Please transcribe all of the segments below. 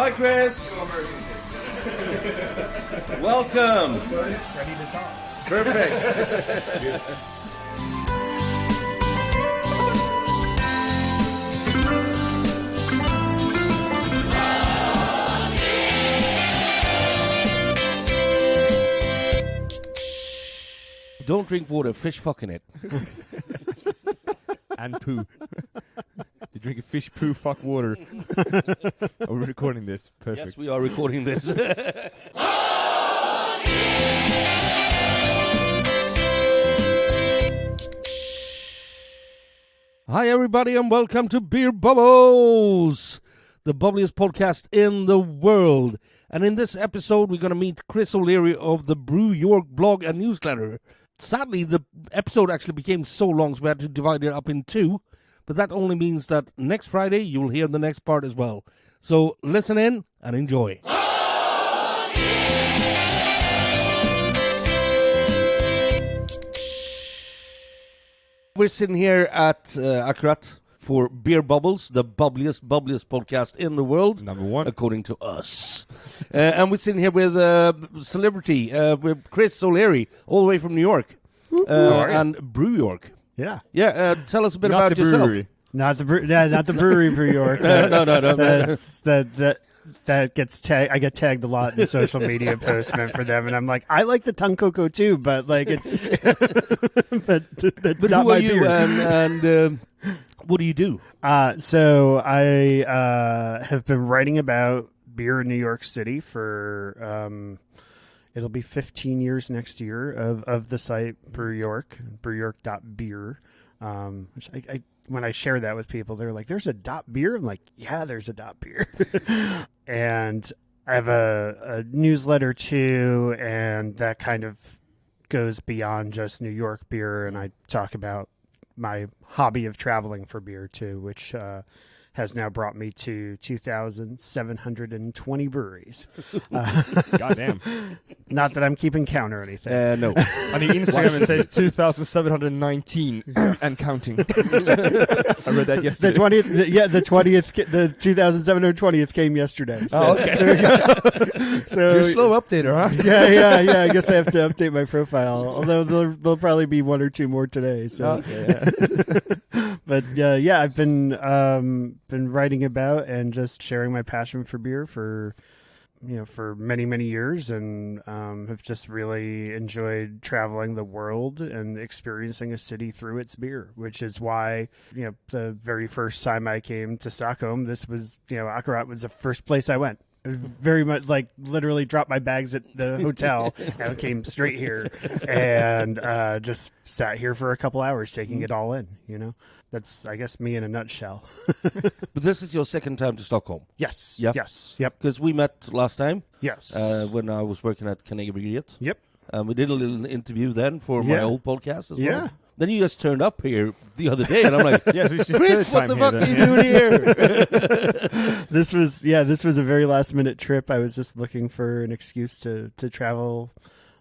Hi, Chris. Welcome. Ready to talk. Perfect. Don't drink water, fish fucking it. And poo. You drink a fish poo, fuck water. Are we recording this? Perfect. Yes, we are recording this. Hi, everybody, and welcome to Beer Bubbles, the bubbliest podcast in the world. And in this episode, we're going to meet Chris O'Leary of the Brew York blog and newsletter. Sadly, the episode actually became so long, so we had to divide it up in two. But that only means that next Friday, you'll hear the next part as well. So listen in and enjoy. We're sitting here at Akkurat for Beer Bubbles, the bubbliest podcast in the world. Number one. According to us. And we're sitting here with celebrity, with Chris O'Leary, all the way from New York. And Brew York. Yeah. Yeah, tell us a bit Not about the yourself. brewery. Not the brewery Brew York. No. That gets tagged. I get tagged a lot in social media posts meant for them, and I'm like, I like the tongue cocoa too, but like it's, but that's But not who my are you beer. and what do you do? So I have been writing about beer in New York City for it'll be 15 years next year of the site Brew York, brewyork.beer. Which I when I share that with people, they're like, "There's a .beer." I'm like, "Yeah, there's a .beer." And I have a newsletter too, and that kind of goes beyond just New York beer. And I talk about my hobby of traveling for beer too, which has now brought me to 2,720 breweries. Goddamn. Not that I'm keeping count or anything. No. On the Instagram, it says 2,719 and counting. I read that yesterday. The 2,720th came yesterday. So, Oh, okay. there you go. So, You're a slow updater, huh? Yeah. I guess I have to update my profile. Although there'll probably be one or two more today. So, but I've been writing about and just sharing my passion for beer for many years, and have just really enjoyed traveling the world and experiencing a city through its beer, which is why, the very first time I came to Stockholm, this was, Akkurat was the first place I went. It was very much like literally dropped my bags at the hotel and came straight here and just sat here for a couple hours taking it all in, That's, I guess, me in a nutshell. But this is your second time to Stockholm. Yes. Yep. Yes. Yep. Because we met last time. Yes. When I was working at Carnegie Brygeriet. Yep. We did a little interview then for my old podcast as well. Yeah. Then you just turned up here the other day, and I'm like, Yes, it's your Chris, third what the time fuck are here, you doing here? This was a very last minute trip. I was just looking for an excuse to travel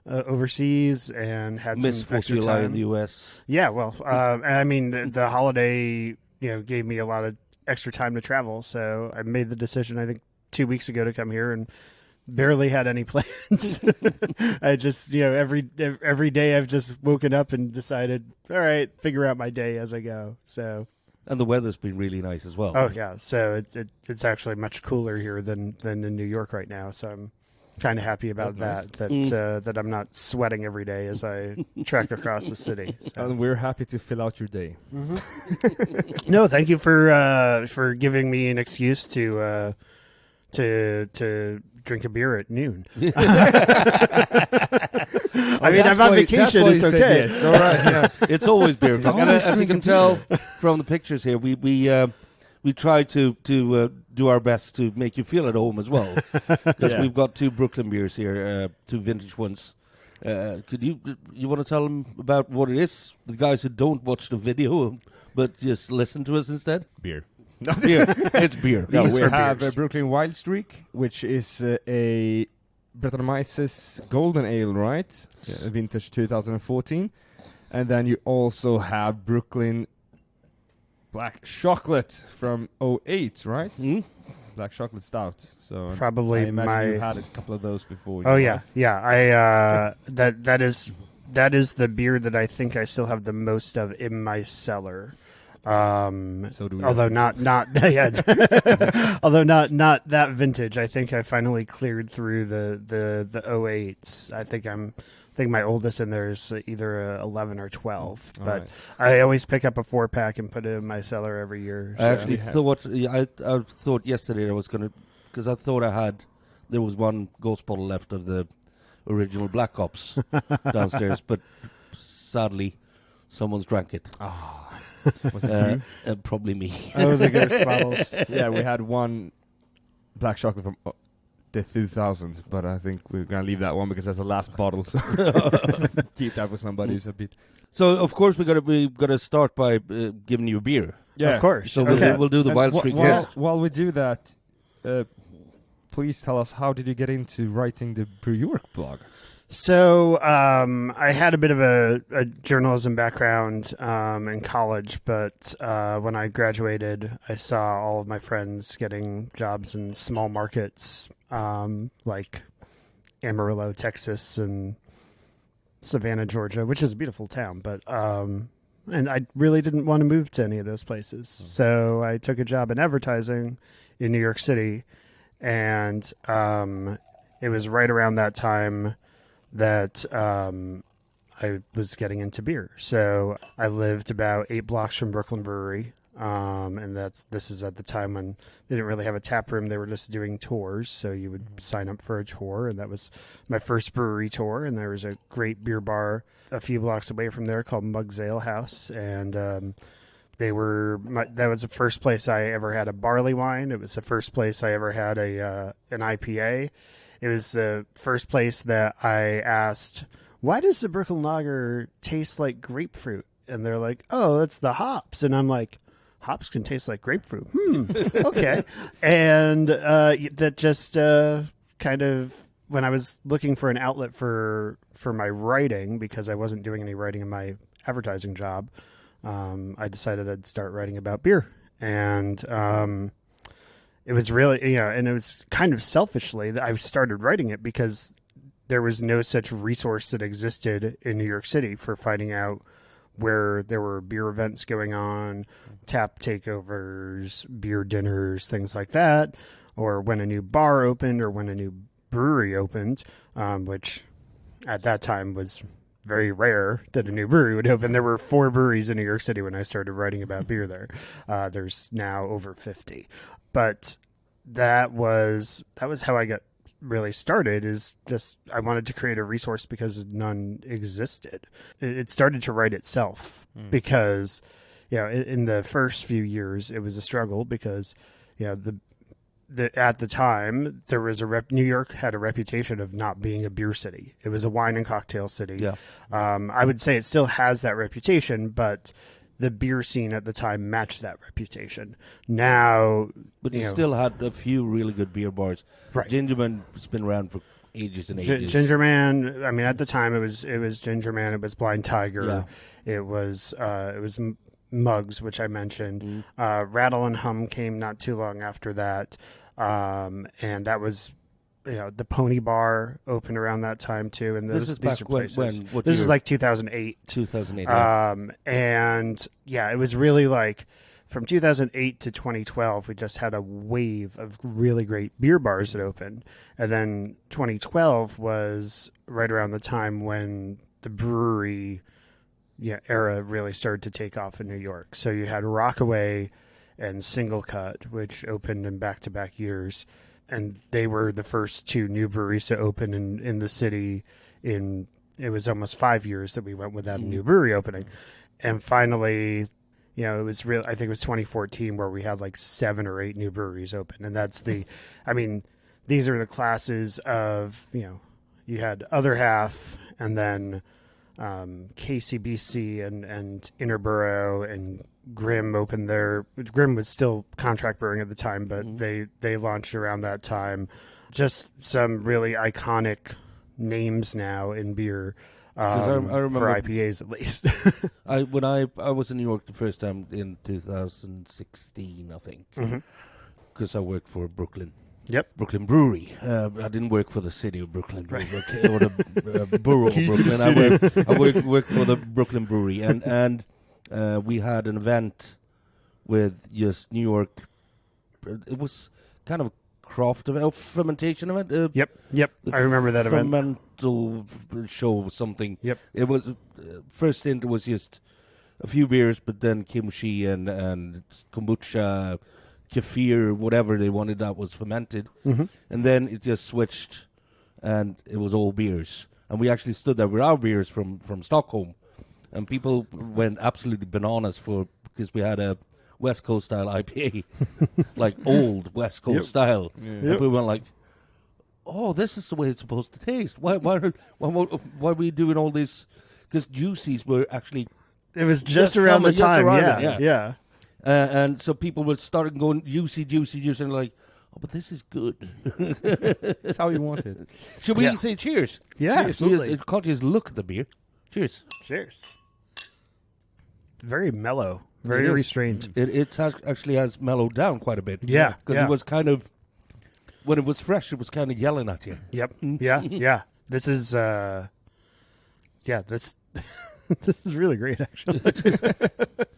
overseas and had Miss some 4th of extra July time in the U.S. Yeah, well, I mean, the holiday, gave me a lot of extra time to travel. So I made the decision, I think, 2 weeks ago to come here and barely had any plans. I just, every day I've just woken up and decided, all right, figure out my day as I go. So. And the weather's been really nice as well. Oh yeah, so it's actually much cooler here than in New York right now. So I'm kind of happy about That's that I'm not sweating every day as I trek across the city. So. And we're happy to fill out your day. Mm-hmm. No, thank you for giving me an excuse to drink a beer at noon. I mean, I'm on vacation. It's okay. Yes. All right. Yeah. It's always beer o'clock. And as you can tell from the pictures here, we try to do our best to make you feel at home as well. Because we've got two Brooklyn beers here, two vintage ones. Could you want to tell them about what it is? The guys who don't watch the video but just listen to us instead. Beer. Beer. It's beer. No, These we are have beers. a Brooklyn Wild Streak, which is a Brettanomyces Golden Ale, right? Vintage 2014. And then you also have Brooklyn Black Chocolate from 08, right? Mm? black chocolate stout. So Probably I imagine my- you had a couple of those before. Oh your yeah, life. yeah. I that is the beer that I think I still have the most of in my cellar. So do we. Although not yeah, although not that vintage. I think I finally cleared through the 08s. I think my oldest in there is either 11 or 12. All But right. I always pick up a 4-pack and put it in my cellar every year. I so- actually thought I thought yesterday I was gonna, because I thought there was one ghost bottle left of the original Black Ops downstairs, but sadly someone's drank it. Was it you? Probably me. Oh, the ghost bottles. Yeah, we had one black chocolate from the 2000, but I think we're gonna leave that one because that's the last bottle. So keep that for somebody who's a bit. So of course we gotta start by giving you a beer. Of course. So Okay. we'll do the And Wild Streak while, first. while we do that, please tell us, how did you get into writing the Brew York blog? So I had a bit of a journalism background in college, but when I graduated, I saw all of my friends getting jobs in small markets like Amarillo, Texas, and Savannah, Georgia, which is a beautiful town. But and I really didn't want to move to any of those places, so I took a job in advertising in New York City, and it was right around that time that I was getting into beer. So I lived about 8 blocks from Brooklyn Brewery, and this is at the time when they didn't really have a tap room. They were just doing tours, so you would sign up for a tour, and that was my first brewery tour. And there was a great beer bar a few blocks away from there called Mugg's Ale House, and that was the first place I ever had a barley wine. It was the first place I ever had an IPA. It was the first place that I asked, why does the Brooklyn Lager taste like grapefruit? And they're like, oh, that's the hops. And I'm like, hops can taste like grapefruit. Okay. And that just kind of, when I was looking for an outlet for my writing, because I wasn't doing any writing in my advertising job, I decided I'd start writing about beer. And it was really, and it was kind of selfishly that I started writing it because there was no such resource that existed in New York City for finding out where there were beer events going on, tap takeovers, beer dinners, things like that, or when a new bar opened or when a new brewery opened, which at that time was very rare that a new brewery would open. There were 4 breweries in New York City when I started writing about beer there. There's now over 50. But that was how I got really started, is just I wanted to create a resource because none existed. It started to write itself because, in the first few years it was a struggle because, at the time there was New York had a reputation of not being a beer city. It was a wine and cocktail city. Yeah. I would say it still has that reputation, but the beer scene at the time matched that reputation. Now, But you still had a few really good beer bars. Right. Gingerman's been around for ages and ages. Ginger Man. I mean, at the time it was Ginger Man. It was Blind Tiger. Yeah. It was Mugs, which I mentioned. Rattle and Hum came not too long after that, and that was. The Pony Bar opened around that time too, and This is back when what this year? is like 2008. 2008. Yeah. And it was really like from 2008 to 2012, we just had a wave of really great beer bars that opened. And then 2012 was right around the time when the brewery era really started to take off in New York. So you had Rockaway and Single Cut, which opened in back-to-back years. And they were the first 2 new breweries to open in the city. It was almost 5 years that we went without a new brewery opening. And finally, it was I think it was 2014 where we had like 7 or 8 new breweries open. And that's these are the classes of, you had Other Half and then KCBC and Interborough and Grimm opened there. Grimm was still contract brewing at the time, but they launched around that time. Just some really iconic names now in beer, I remember for IPAs at least. When I was in New York the first time in 2016, I think. because I work for Brooklyn. Yep. Brooklyn Brewery. I didn't work for the city of Brooklyn, or the borough of Key to Brooklyn. the I worked for the Brooklyn Brewery, and we had an event with just New York. It was kind of a craft event, fermentation event. Yep. I remember that event. Fermental show or something. Yep. It was first stint was just a few beers, but then kimchi and kombucha, kefir, whatever they wanted that was fermented. Mm-hmm. And then it just switched, and it was all beers. And we actually stood there with our beers from Stockholm, and people went absolutely bananas because we had a West Coast style IPA, like old West Coast style. Yeah. And people went like, "Oh, this is the way it's supposed to taste. Why are we doing all this?" Because juicies were actually It was just around the time. yeah. Yeah. And so people would start going juicy, and like, oh, but this is good. That's how you want it. Should we Yeah. say cheers? Yeah, Cheers. absolutely. It can't just look at the beer. Cheers. Cheers. Very mellow. Very It is. restrained. It actually has mellowed down quite a bit. Yeah, Because yeah. it was kind of, when it was fresh, it was kind of yelling at you. Yep. Yeah. This is this is really great, actually.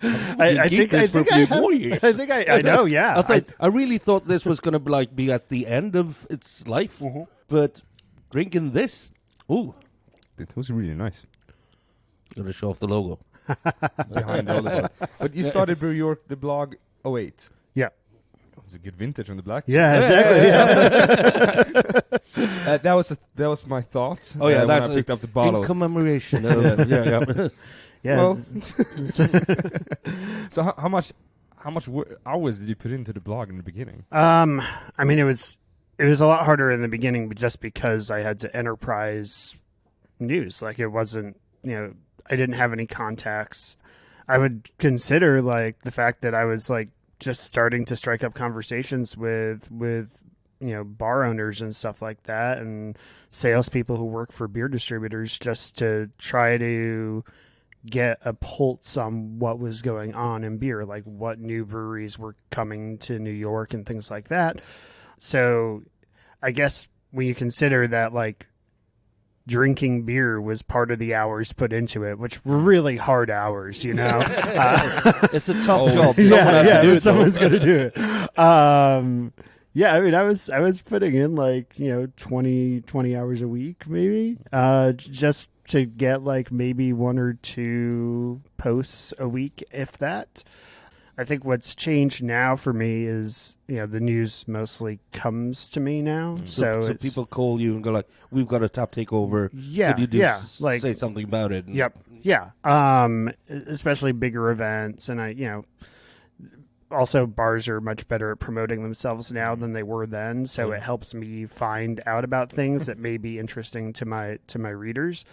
I think for a few more years. I think I know. Yeah. I really thought this was going to be at the end of its life, but drinking this, ooh, It was really nice. gonna show off the logo. Behind all of it. But you started Brew York, the blog, 08. Yeah. It was a good vintage on the black. Yeah. Exactly. Yeah. That was my thought. Oh yeah, when that's I picked up the in bottle. commemoration of yeah. Yeah. Well, so how much hours did you put into the blog in the beginning? I mean, it was a lot harder in the beginning, but just because I had to enterprise news, like it wasn't, I didn't have any contacts. I would consider like the fact that I was like just starting to strike up conversations with bar owners and stuff like that, and salespeople who work for beer distributors, just to try to get a pulse on what was going on in beer, like what new breweries were coming to New York and things like that. So I guess when you consider that like drinking beer was part of the hours put into it, which were really hard hours, It's a tough job. Someone's going to do it. Yeah, I mean, I was putting in like 20 hours a week, maybe, just to get like maybe 1 or 2 posts a week, if that. I think what's changed now for me is, the news mostly comes to me now. So people call you and go like, "We've got a tap takeover. Yeah, Could you like say something about it?" Yep. Yeah. Especially bigger events, and also bars are much better at promoting themselves now than they were then. So it helps me find out about things that may be interesting to my readers.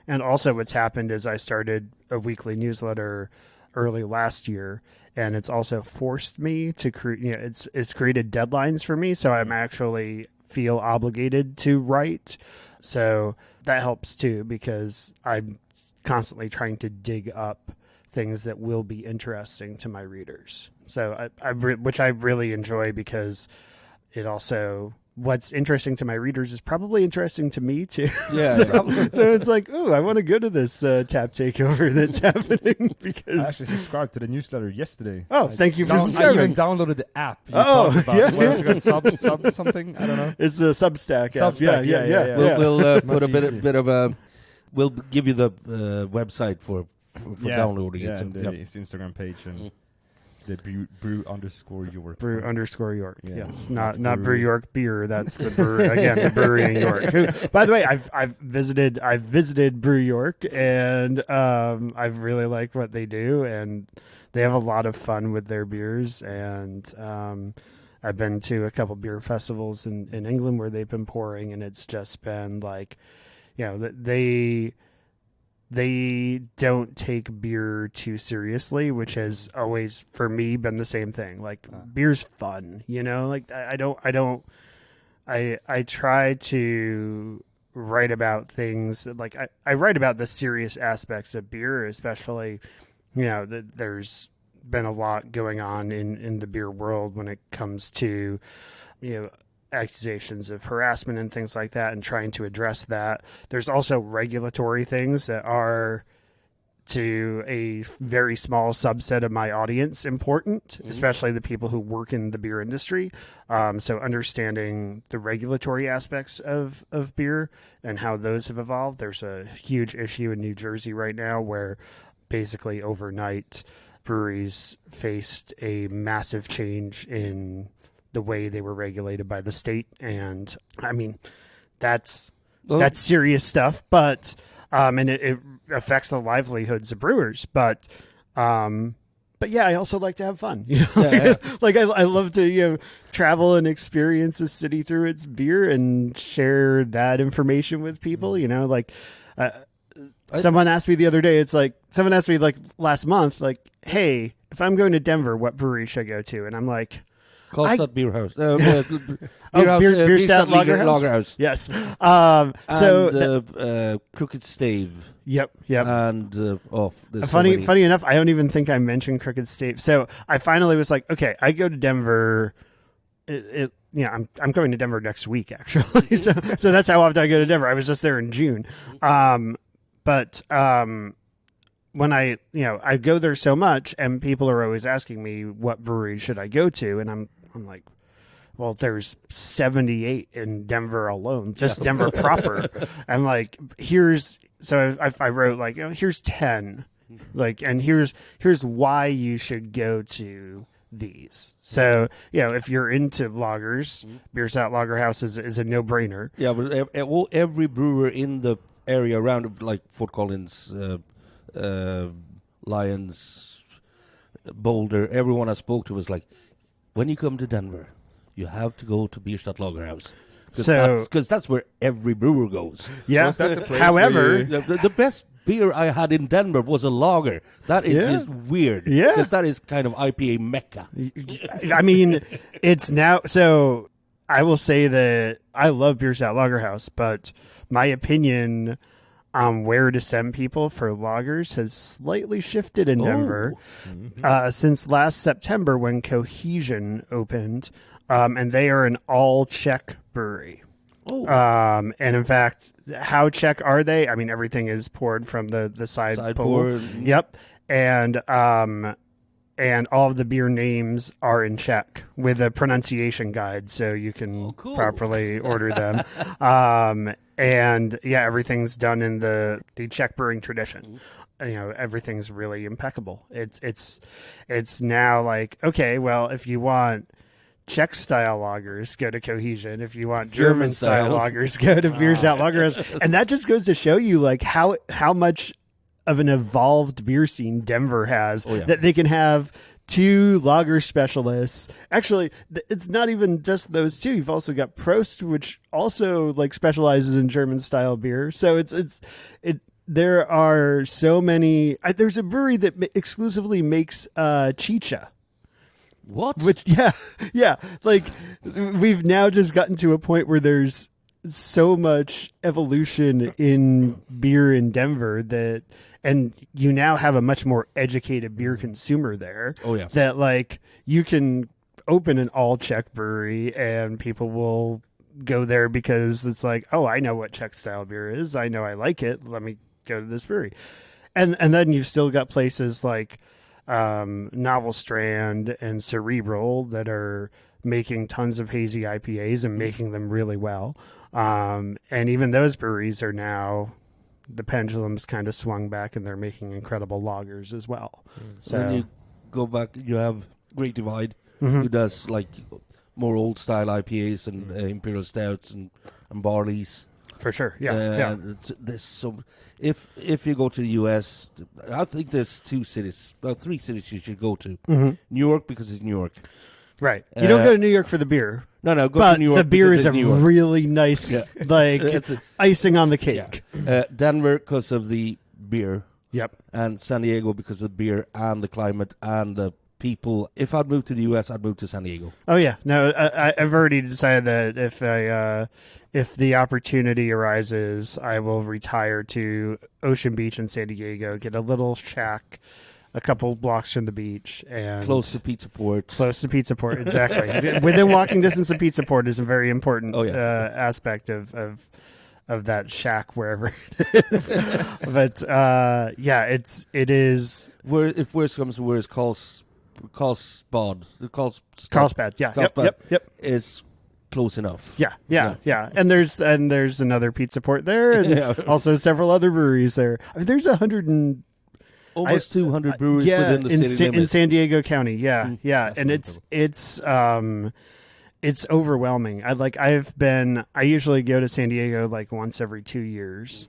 And also what's happened is I started a weekly newsletter early last year, and it's also forced me to create, it's created deadlines for me. So I'm actually feel obligated to write. So that helps too, because I'm constantly trying to dig up things that will be interesting to my readers. So which I really enjoy, because it also, what's interesting to my readers is probably interesting to me too. Yeah. So it's like, oh, I want to go to this tap takeover that's happening, I because. actually subscribed to the newsletter yesterday. Oh, thank you for I subscribing. even downloaded the app. You Oh, talked about. yeah. What else you got? Sub something? I don't know. It's a Substack app. Substack, yeah. We'll put Much a easier. bit of a. We'll give you the website for downloading yeah, it. and Yep. his Instagram page and the brew_York. Brew_York. Yeah. Yes, not Brewery. Brew York beer. That's the brewery again. The brewery in York. Who, by the way, I've visited Brew York, and I really like what they do, and they have a lot of fun with their beers. And I've been to a couple beer festivals in England where they've been pouring, and it's just been like, they don't take beer too seriously, which has always for me been the same thing. Like beer's fun, like I try to write about things that, like, I write about the serious aspects of beer, especially, there's been a lot going on in the beer world when it comes to, accusations of harassment and things like that, and trying to address that. There's also regulatory things that are, to a very small subset of my audience, important, especially the people who work in the beer industry. So understanding the regulatory aspects of beer and how those have evolved. There's a huge issue in New Jersey right now where basically overnight breweries faced a massive change in the way they were regulated by the state. And I mean, that's serious stuff, but and it affects the livelihoods of brewers, but yeah, I also like to have fun. Like I love to travel and experience a city through its beer and share that information with people. Someone asked me the other day. Someone asked me last month, hey, if I'm going to Denver, what brewery should I go to? And I'm like, Karlstad Beer House. Beer Stout Lager House. Yes. Crooked Stave. Yep. And funny enough, I don't even think I mentioned Crooked Stave. So I finally was like, okay, I go to Denver. I'm going to Denver next week actually. so that's how often I go to Denver. I was just there in June. But when I go there so much, and people are always asking me what brewery should I go to, and I'm like, well, there's 78 in Denver alone, just Denver proper. I'm like, I wrote here's 10, and here's why you should go to these. So, if you're into lagers, Beer Stout Lager House is a no-brainer. Yeah, but every brewer in the area around, like Fort Collins, Lions, Boulder, everyone I spoke to was like, when you come to Denver, you have to go to Beer Stout Lager House. Because that's where every brewer goes. Yeah. That's a place However, the best beer I had in Denver was a lager. That is just weird. Yeah. Because that is kind of IPA mecca. I mean, it's now. So I will say that I love Beer Stout Lager House, but my opinion on where to send people for lagers has slightly shifted in Denver since last September when Cohesion opened, and they are an all Czech brewery. And in fact, how Czech are they? I mean, everything is poured from the side pour. Yep, and all of the beer names are in Czech with a pronunciation guide, so you can properly order them. And everything's done in the Czech brewing tradition. Everything's really impeccable. It's now like, okay, well, if you want Czech style lagers, go to Cohesion. If you want German style lagers, go to Beer Stout Lager House. And that just goes to show you how much of an evolved beer scene Denver has, that they can have two lager specialists. Actually, it's not even just those two. You've also got Prost, which also specializes in German style beer. So there are so many. There's a brewery that exclusively makes chicha. What? Which yeah. We've now just gotten to a point where there's so much evolution in beer in Denver and you now have a much more educated beer consumer there. Oh yeah. That you can open an all Czech brewery and people will go there because it's I know what Czech style beer is. I know I like it. Let me go to this brewery. And then you've still got places like Novel Strand and Cerebral that are making tons of hazy IPAs and making them really well. And even those breweries are now, the pendulum's kind of swung back and they're making incredible lagers as well. So when you go back, you have Great Divide, who does more old style IPAs and imperial stouts and barleys. For sure, There's so if you go to the US, I think there's three cities you should go to. New York, because it's New York. Right. You don't go to New York for the beer. No, go but to New York. The beer is a really nice, icing on the cake. Yeah. Denver because of the beer. Yep. And San Diego because of the beer and the climate and the people. If I'd moved to the US, I'd move to San Diego. Oh yeah, no, I've already decided that if the opportunity arises, I will retire to Ocean Beach in San Diego, get a little shack a couple blocks from the beach, and Close to Pizza Port. Close to Pizza Port, exactly. Within walking distance of Pizza Port is a very important aspect of that shack, wherever it is. But it is. Where if worse comes to worse, Carlsbad. Carlsbad, yep. Is close enough. Yeah. And there's another Pizza Port there, and also several other breweries there. I mean, there's 200 breweries within the city limits. In San Diego County. Yeah. And it's overwhelming. I usually go to San Diego like once every 2 years.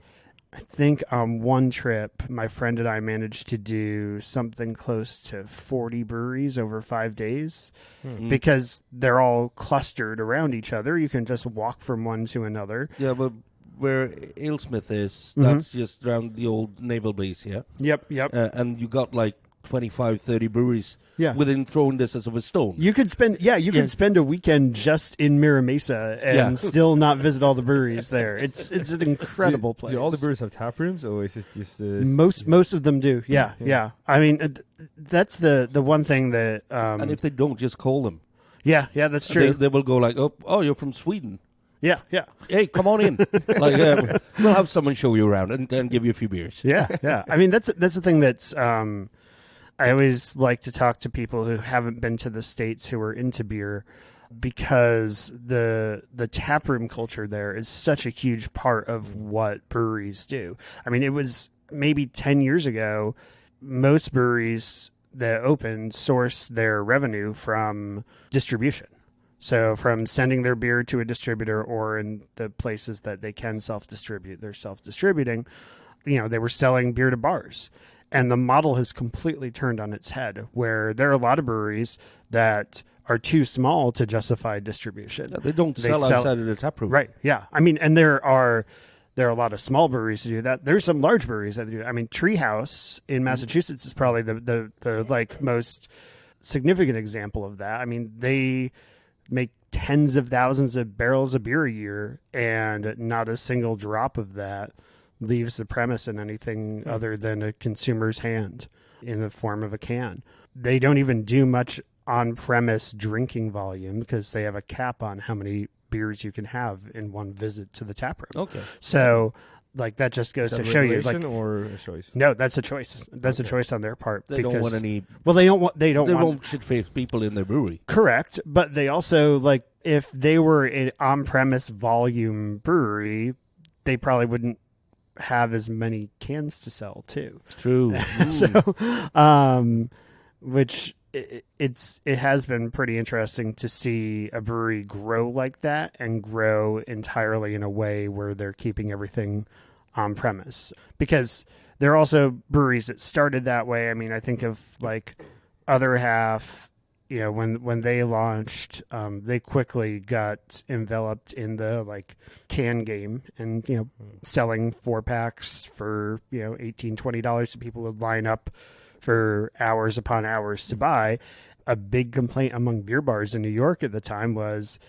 I think on one trip, my friend and I managed to do something close to 40 breweries over 5 days because they're all clustered around each other. You can just walk from one to another. Yeah, but where Alesmith is, that's just around the old naval base, yeah? Yep. And you got like 25, 30 breweries within throwing distance of a stone. You could spend spend a weekend just in Mira Mesa and still not visit all the breweries there. It's an incredible place. Do all the breweries have tap rooms, or is it just most of them do? Yeah. I mean, that's the one thing that and if they don't, just call them. Yeah, that's true. They will go like, oh, you're from Sweden. Yeah. Hey, come on in. We'll have someone show you around and give you a few beers. Yeah. I mean, that's the thing that's. I always like to talk to people who haven't been to the States who are into beer, because the taproom culture there is such a huge part of what breweries do. I mean, it was maybe 10 years ago, most breweries that opened source their revenue from distribution. So from sending their beer to a distributor, or in the places that they can self-distribute, they're self-distributing, they were selling beer to bars. And the model has completely turned on its head, where there are a lot of breweries that are too small to justify distribution. Yeah, they don't sell outside of the taproom. Right, yeah. I mean, and there are a lot of small breweries to do that. There's some large breweries that do. I mean, Treehouse in Massachusetts is probably the like most significant example of that. I mean, they make tens of thousands of barrels of beer a year, and not a single drop of that leaves the premise in anything other than a consumer's hand in the form of a can. They don't even do much on-premise drinking volume because they have a cap on how many beers you can have in one visit to the tap room. Okay. So that just goes to show you, or a choice? No, that's a choice. That's a choice on their part. They don't want any. Well, they don't want shit-faced people in their brewery. Correct, but they also if they were an on-premise volume brewery, they probably wouldn't have as many cans to sell too. True. So, which it has been pretty interesting to see a brewery grow like that and grow entirely in a way where they're keeping everything on premise, because there are also breweries that started that way. I mean, I think of Other Half. When they launched, they quickly got enveloped in the can game, and selling 4-packs for $18-$20 that people would line up for hours upon hours to buy. A big complaint among beer bars in New York at the time was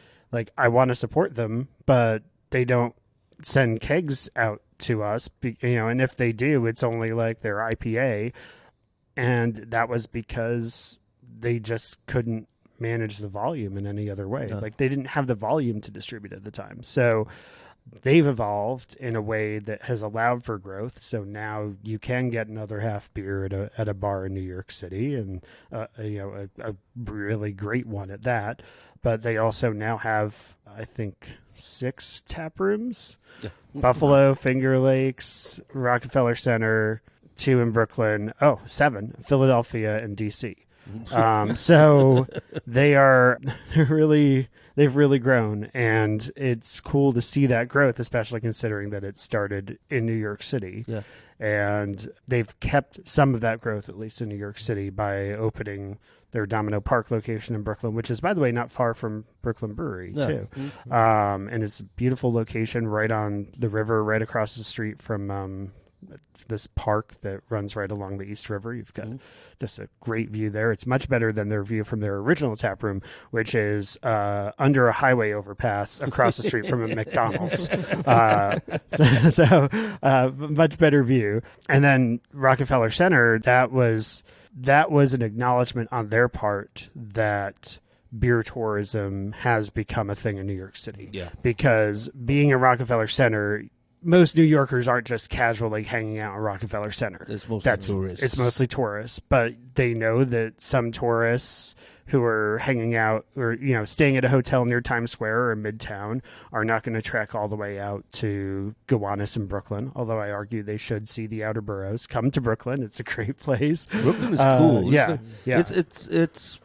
I want to support them, but they don't send kegs out to us, and if they do, it's only their IPA, and that was because they just couldn't manage the volume in any other way. They didn't have the volume to distribute at the time. So they've evolved in a way that has allowed for growth. So now you can get another half beer at a bar in New York City, and a really great one at that. But they also now have, I think, 6 tap rooms: Buffalo, Finger Lakes, Rockefeller Center, 2 in Brooklyn. 7, Philadelphia, and DC. So they've really grown, and it's cool to see that growth, especially considering that it started in New York City. Yeah. And they've kept some of that growth, at least in New York City, by opening their Domino Park location in Brooklyn, which is, by the way, not far from Brooklyn Brewery, too. Mm-hmm. And it's a beautiful location right on the river, right across the street from this park that runs right along the East River. You've got just a great view there. It's much better than their view from their original tap room, which is under a highway overpass across the street from a McDonald's. So much better view. And then Rockefeller Center, that was that was an acknowledgement on their part that beer tourism has become a thing in New York City. Yeah. Because being in Rockefeller Center, most New Yorkers aren't just casually hanging out in Rockefeller Center. It's mostly tourists. It's mostly tourists, but they know that some tourists who are hanging out or, staying at a hotel near Times Square or Midtown are not going to trek all the way out to Gowanus in Brooklyn, although I argue they should see the outer boroughs. Come to Brooklyn. It's a great place. Brooklyn is cool. Yeah. It's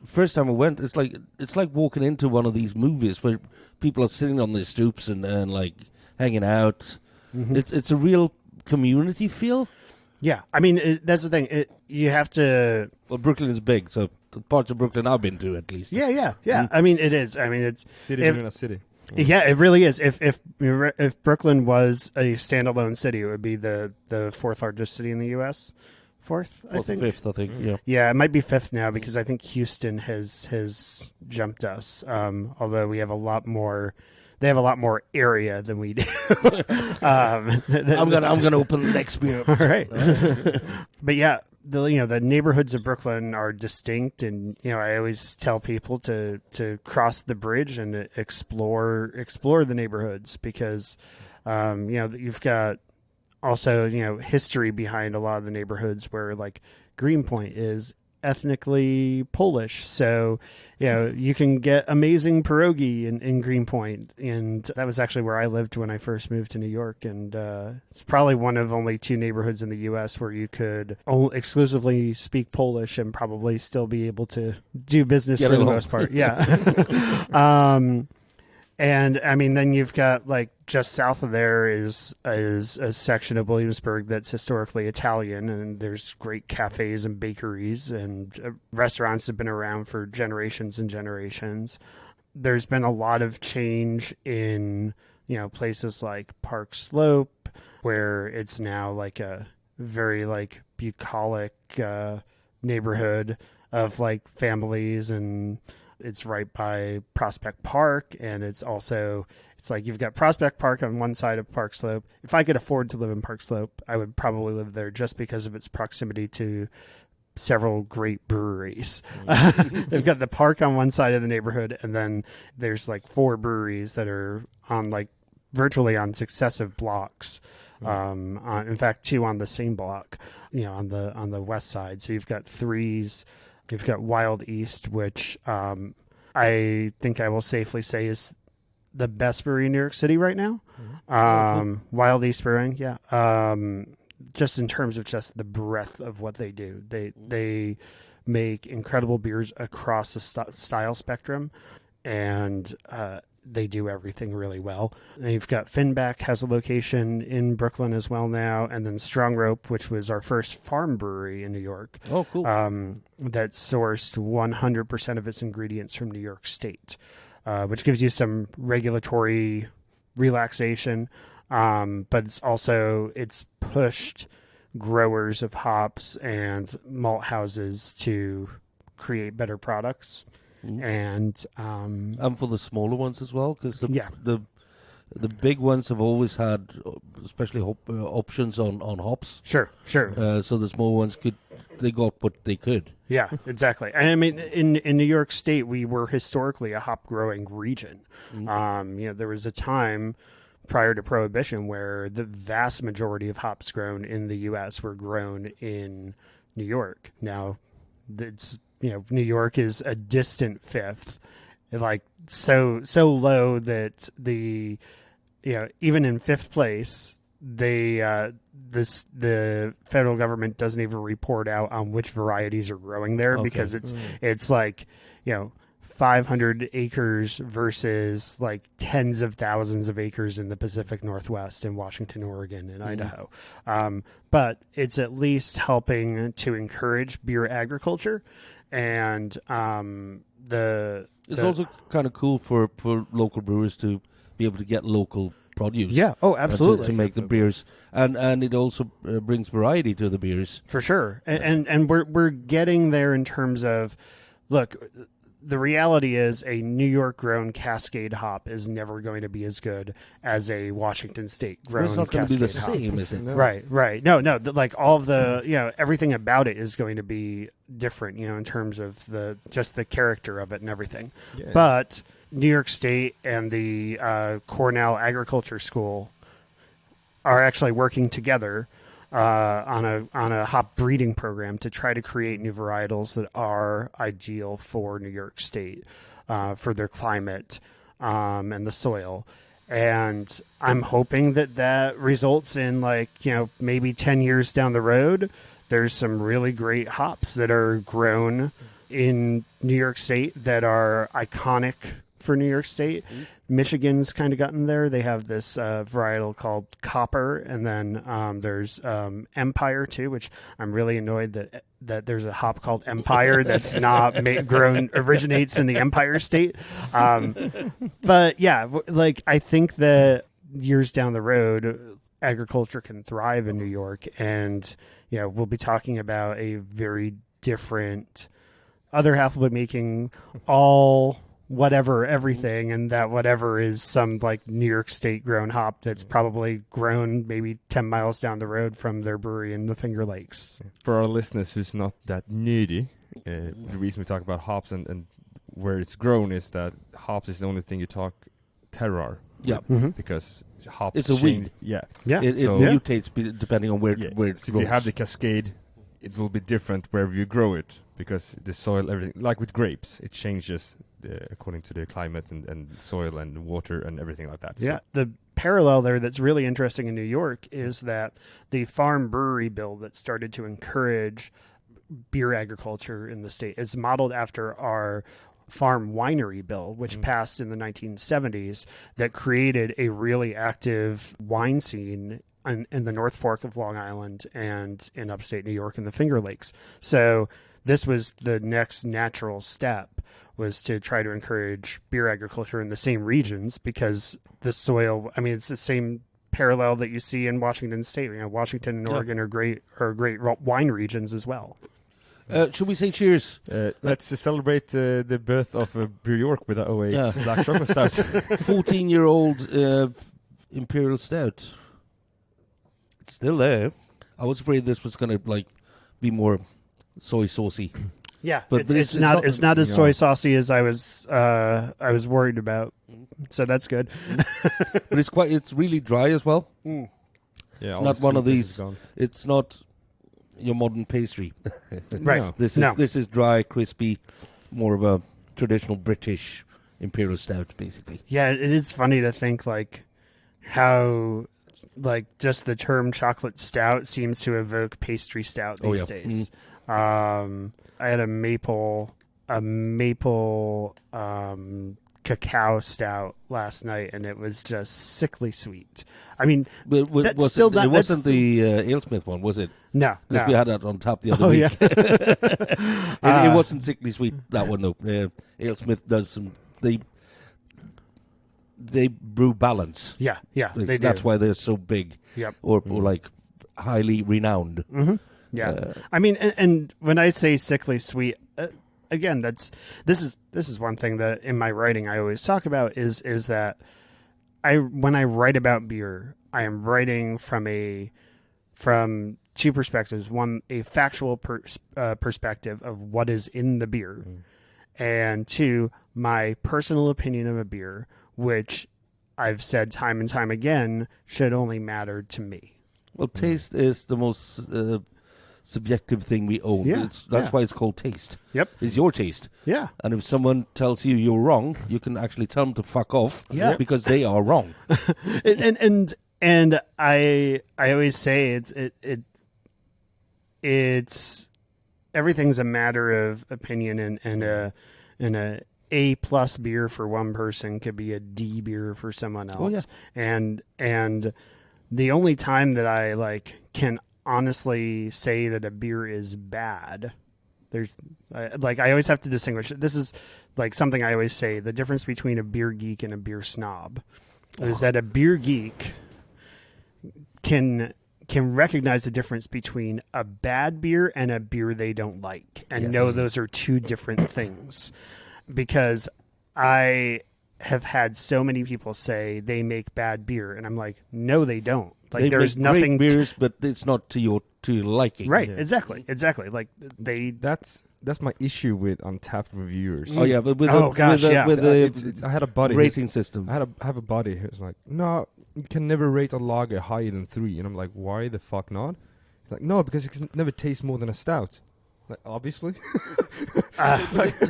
first time I went, it's like walking into one of these movies where people are sitting on their stoops and like hanging out. Mm-hmm. It's a real community feel. Yeah, I mean that's the thing. You have to. Well, Brooklyn is big, so parts of Brooklyn I've been to at least. Yeah. I mean, it is. I mean, it's City within a city. Yeah, it really is. If Brooklyn was a standalone city, it would be the fourth largest city in the U.S. Fourth, I think. Fifth, I think. Yeah. Yeah, it might be fifth now because I think Houston has jumped us. Although we have a lot more. They have a lot more area than we do. I'm gonna open the next beer. All right. But yeah, the neighborhoods of Brooklyn are distinct, and I always tell people to cross the bridge and explore the neighborhoods because you've got also history behind a lot of the neighborhoods where like Greenpoint is ethnically Polish, so you can get amazing pierogi in Greenpoint, and that was actually where I lived when I first moved to New York, and it's probably one of only 2 neighborhoods in the U.S. where you could exclusively speak Polish and probably still be able to do business for the most part. Yeah. And I mean, then you've got like just south of there is a section of Williamsburg that's historically Italian, and there's great cafes and bakeries and restaurants have been around for generations and generations. There's been a lot of change in places like Park Slope, where it's now like a very like bucolic neighborhood of like families, and it's right by Prospect Park, and it's like you've got Prospect Park on one side of Park Slope. If I could afford to live in Park Slope, I would probably live there just because of its proximity to several great breweries. They've got the park on one side of the neighborhood, and then there's like 4 breweries that are on like virtually on successive blocks. In fact, 2 on the same block, on the west side. So you've got 3s. You've got Wild East, which I think I will safely say is the best brewery in New York City right now. Wild East Brewing, yeah. Just in terms of just the breadth of what they do. They make incredible beers across the style spectrum, and they do everything really well. And you've got Finback has a location in Brooklyn as well now, and then Strong Rope, which was our first farm brewery in New York. Oh, cool. That sourced 100% of its ingredients from New York State, which gives you some regulatory relaxation, but it's pushed growers of hops and malt houses to create better products. And for the smaller ones as well, because the big ones have always had, especially options on hops. Sure. So the small ones they got what they could. Yeah, exactly. And I mean, in New York State, we were historically a hop growing region. There was a time prior to Prohibition where the vast majority of hops grown in the U.S. were grown in New York. Now, it's New York is a distant 5th, like so low that the even in 5th place, the federal government doesn't even report out on which varieties are growing there because it's like 500 acres versus like tens of thousands of acres in the Pacific Northwest in Washington, Oregon, and Idaho. But it's at least helping to encourage beer agriculture. And it's also kind of cool for local brewers to be able to get local produce. Yeah. Oh, absolutely. To make the beers, and it also brings variety to the beers for sure. And we're getting there in terms of, look, the reality is a New York grown Cascade hop is never going to be as good as a Washington State grown It's not going to be Cascade the hop. same, is it? No. Right. No. Like all of the, everything about it is going to be different, in terms of just the character of it and everything. Yeah. But New York State and the Cornell Agriculture School are actually working together on a hop breeding program to try to create new varietals that are ideal for New York State, for their climate and the soil. And I'm hoping that results in maybe 10 years down the road, there's some really great hops that are grown in New York State that are iconic for New York State. Michigan's kind of gotten there. They have this varietal called Copper, and then there's Empire too, which I'm really annoyed that there's a hop called Empire that's not originates in the Empire State. But yeah, I think that years down the road, agriculture can thrive in New York, and we'll be talking about a very different. Other half will be making all whatever everything, and that whatever is some New York State grown hop that's probably grown maybe 10 miles down the road from their brewery in the Finger Lakes. For our listeners who's not that nerdy, the reason we talk about hops and where it's grown is that hops is the only thing you talk terroir. Yeah. Mm-hmm. Because hops It's a weed. Yeah. It So- mutates depending on where it's So if you have grows. the Cascade, it will be different wherever you grow it, because the soil, everything, like with grapes, it changes according to the climate and soil and water and everything like that. Yeah, the parallel there that's really interesting in New York is that the farm brewery bill that started to encourage beer agriculture in the state is modeled after our farm winery bill, which passed in the 1970s, that created a really active wine scene in the North Fork of Long Island and in upstate New York in the Finger Lakes. So this was the next natural step, was to try to encourage beer agriculture in the same regions, because the soil, it's the same parallel that you see in Washington State. Washington and Oregon are great wine regions as well. Should we say cheers? Let's celebrate the birth of Brew York with a 08 Black Chocolate Stout. 14-year-old Imperial Stout. It's still there. I was afraid this was going to be more soy saucy. Yeah, But it's not as soy saucy as I was worried about. So that's good. But it's really dry as well. Mm. Yeah, It's all not the one of sweetness these. is gone. It's not your modern pastry. Right. No. This is dry, crispy, more of a traditional British Imperial Stout, basically. Yeah, it is funny to think how just the term chocolate stout seems to evoke pastry stout these days. I had a maple cacao stout last night, and it was just sickly sweet. But That's was still it not- wasn't that's- the AleSmith one, was it? No, Because we had that on tap the other Oh, week. yeah. It wasn't sickly sweet, that one, though. AleSmith does some... They brew balance. yeah, they do. That's why they're so big, Yep. or highly renowned. Mm-hmm. Yeah. And when I say sickly sweet, again, this is one thing that in my writing I always talk about is that when I write about beer, I am writing from two perspectives. One, a factual perspective of what is in the beer, and two, my personal opinion of a beer, which I've said time and time again should only matter to me. Well, taste is the most subjective thing we own. Yeah, That's why it's called taste. Yep. It's your taste. Yeah. And if someone tells you you're wrong, you can actually tell them to fuck off. Yeah. Because they are wrong. and I always say it's everything's a matter of opinion, and a plus beer for one person could be a D beer for someone else. Oh, yeah. And the only time that I can honestly say that a beer is bad, I always have to distinguish. This is something I always say. The difference between a beer geek and a beer snob is that a beer geek can recognize the difference between a bad beer and a beer they don't like, and know those are two different things. because I have had so many people say they make bad beer, and I'm like, no, they don't. Like, They there's make nothing great beers, but it's not to your liking. right. Yeah. Exactly. Like they. That's my issue with Untapped reviewers. Oh yeah, but with Oh, gosh, yeah. with I had a buddy. rating system. I have a buddy who's like, no, you can never rate a lager higher than 3, and I'm like, why the fuck not? He's like, no, because you can never taste more than a stout. Like, obviously.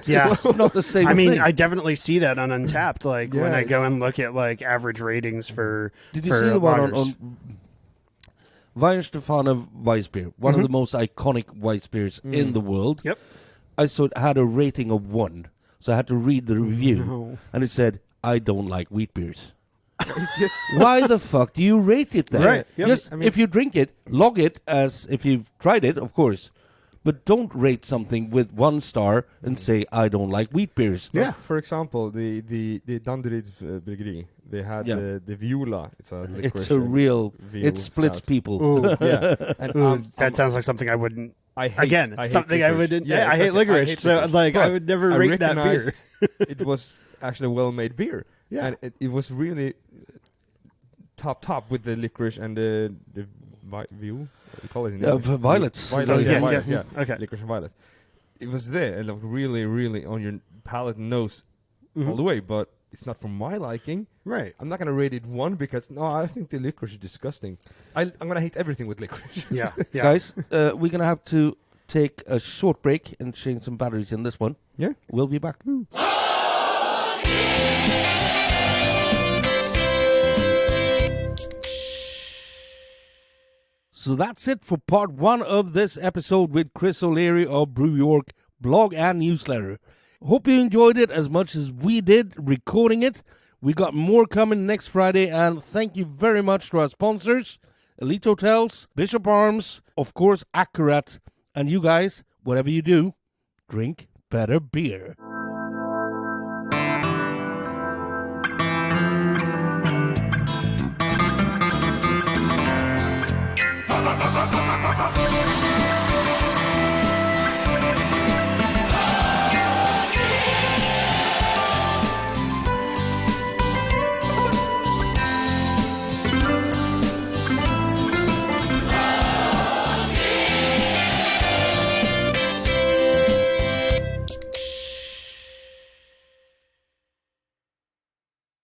Yeah. It's not the same. I mean, thing. I definitely see that on Untapped. Like when Yeah, I go it's- and look at like average ratings for. Did you for see the one lagers. on Weihenstephaner Weissbier, one of the most iconic Weissbiers in the world? Yep. I saw it had a rating of 1, so I had to read the review, No. and it said, "I don't like wheat beers." It's just Why the fuck do you rate it then? Right, yep. Just I mean- if you drink it, log it as if you've tried it, of course. But don't rate something with 1 star and say I don't like wheat beers. Yeah. For example, the Danderyds Bryggeri, they had Yeah. the Viola. It's a licorice. It's a real. veal It splits stout. people. Ooh, Yeah, and ooh, that sounds like something I wouldn't. I hate, Again, I hate something I licorice. wouldn't. Yeah, Yeah, I hate exactly. licorice. So licorice. like, I But would never I rate that beer. recognized it was actually a well-made beer. Yeah. And it was really top with the licorice and the view. What do you call it? in English? violets. Violet, Oh, yeah, yeah, violet, yeah. yeah. Okay. Licorice and violet. It was there and looked really, really on your palate and nose Mm-hmm. all the way, but it's not for my liking. Right. I'm not gonna rate it 1 because no, I think the licorice is disgusting. I'm gonna hate everything with licorice. Yeah. Yeah. Guys, we're going to have to take a short break and change some batteries in this one. Yeah. We'll be back. So that's it for part 1 of this episode with Chris O'Leary of Brew York blog and newsletter. Hope you enjoyed it as much as we did recording it. We got more coming next Friday, and thank you very much to our sponsors, Elite Hotels, Bishop Arms, of course, Accurate, and you guys, whatever you do, drink better beer.